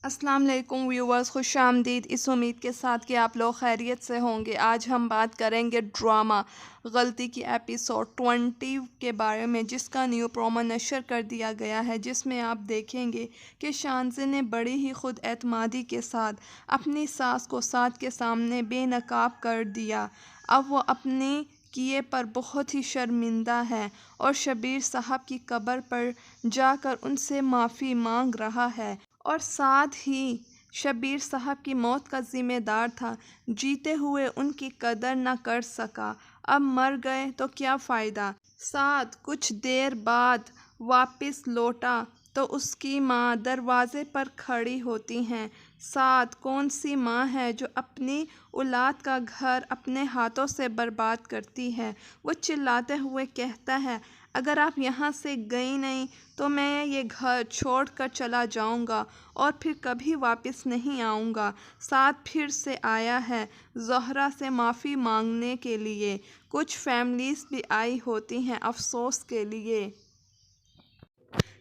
السلام علیکم ویورز، خوش آمدید۔ اس امید کے ساتھ کہ آپ لوگ خیریت سے ہوں گے، آج ہم بات کریں گے ڈرامہ غلطی کی ایپیسوڈ 20 کے بارے میں، جس کا نیو پرومو نشر کر دیا گیا ہے، جس میں آپ دیکھیں گے کہ شانزے نے بڑی ہی خود اعتمادی کے ساتھ اپنی ساس کو سعد کے سامنے بے نقاب کر دیا۔ اب وہ اپنے کیے پر بہت ہی شرمندہ ہے اور شبیر صاحب کی قبر پر جا کر ان سے معافی مانگ رہا ہے، اور سعد ہی شبیر صاحب کی موت کا ذمہ دار تھا۔ جیتے ہوئے ان کی قدر نہ کر سکا، اب مر گئے تو کیا فائدہ۔ سعد کچھ دیر بعد واپس لوٹا تو اس کی ماں دروازے پر کھڑی ہوتی ہے۔ سعد کون سی ماں ہے جو اپنی اولاد کا گھر اپنے ہاتھوں سے برباد کرتی ہے؟ وہ چلاتے ہوئے کہتا ہے، اگر آپ یہاں سے گئی نہیں تو میں یہ گھر چھوڑ کر چلا جاؤں گا اور پھر کبھی واپس نہیں آؤں گا۔ سعد پھر سے آیا ہے زہرا سے معافی مانگنے کے لیے۔ کچھ فیملیز بھی آئی ہوتی ہیں افسوس کے لیے۔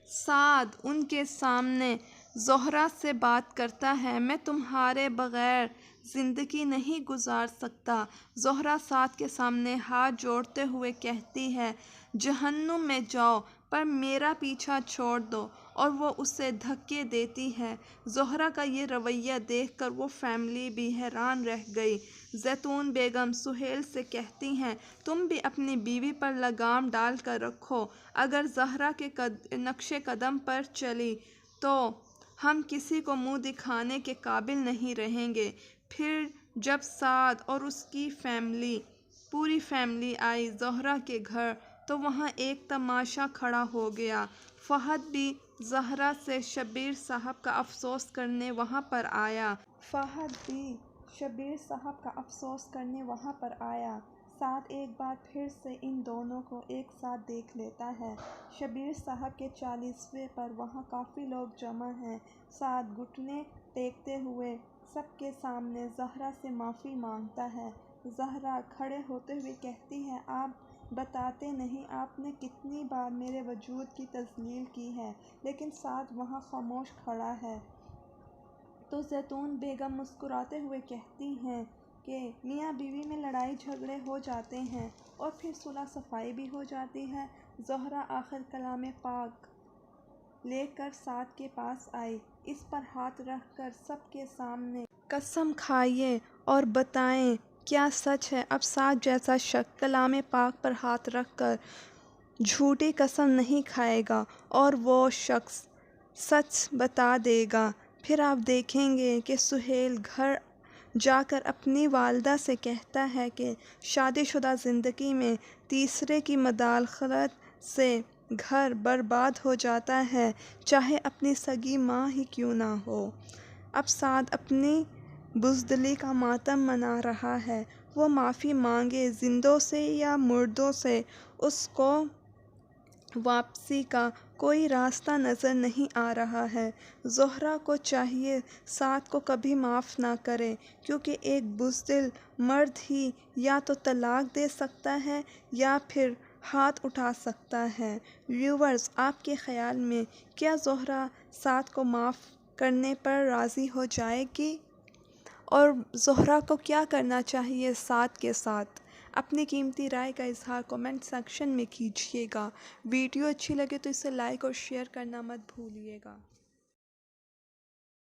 سعد ان کے سامنے زہرا سے بات کرتا ہے، میں تمہارے بغیر زندگی نہیں گزار سکتا۔ زہرا سعد کے سامنے ہاتھ جوڑتے ہوئے کہتی ہے، جہنم میں جاؤ پر میرا پیچھا چھوڑ دو، اور وہ اسے دھکے دیتی ہے۔ زہرا کا یہ رویہ دیکھ کر وہ فیملی بھی حیران رہ گئی۔ زیتون بیگم سہیل سے کہتی ہیں، تم بھی اپنی بیوی پر لگام ڈال کر رکھو، اگر زہرا کے نقش قدم پر چلی تو ہم کسی کو منہ دکھانے کے قابل نہیں رہیں گے۔ پھر جب سعد اور اس کی پوری فیملی آئی زہرا کے گھر تو وہاں ایک تماشا کھڑا ہو گیا۔ فہد بھی زہرا سے شبیر صاحب کا افسوس کرنے وہاں پر آیا۔ سعد ایک بار پھر سے ان دونوں کو ایک ساتھ دیکھ لیتا ہے۔ شبیر صاحب کے 40ویں پر وہاں کافی لوگ جمع ہیں۔ سعد گھٹنے ٹیکتے ہوئے سب کے سامنے زہرا سے معافی مانگتا ہے۔ زہرا کھڑے ہوتے ہوئے کہتی ہے، آپ بتاتے نہیں آپ نے کتنی بار میرے وجود کی تذلیل کی ہے، لیکن سعد وہاں خاموش کھڑا ہے۔ تو زیتون بیگم مسکراتے ہوئے کہتی ہیں کہ میاں بیوی میں لڑائی جھگڑے ہو جاتے ہیں اور پھر صلح صفائی بھی ہو جاتی ہے۔ زہرا آخر کلام پاک لے کر سعد کے پاس آئی، اس پر ہاتھ رکھ کر سب کے سامنے قسم کھائیے اور بتائیں کیا سچ ہے۔ اب سعد جیسا شخص کلام پاک پر ہاتھ رکھ کر جھوٹی قسم نہیں کھائے گا اور وہ شخص سچ بتا دے گا۔ پھر آپ دیکھیں گے کہ سہیل گھر جا کر اپنی والدہ سے کہتا ہے کہ شادی شدہ زندگی میں تیسرے کی مداخلت سے گھر برباد ہو جاتا ہے، چاہے اپنی سگی ماں ہی کیوں نہ ہو۔ اب سعد اپنی بزدلی کا ماتم منا رہا ہے۔ وہ معافی مانگے زندوں سے یا مردوں سے، اس کو واپسی کا کوئی راستہ نظر نہیں آ رہا ہے۔ زہرا کو چاہیے سعد کو کبھی معاف نہ کرے، کیونکہ ایک بزدل مرد ہی یا تو طلاق دے سکتا ہے یا پھر ہاتھ اٹھا سکتا ہے۔ ویورز، آپ کے خیال میں کیا زہرا سعد کو معاف کرنے پر راضی ہو جائے گی؟ اور زہرا کو کیا کرنا چاہیے سعد کے ساتھ؟ اپنی قیمتی رائے کا اظہار کمنٹ سیکشن میں کیجیے گا۔ ویڈیو اچھی لگے تو اسے لائک اور شیئر کرنا مت بھولیے گا۔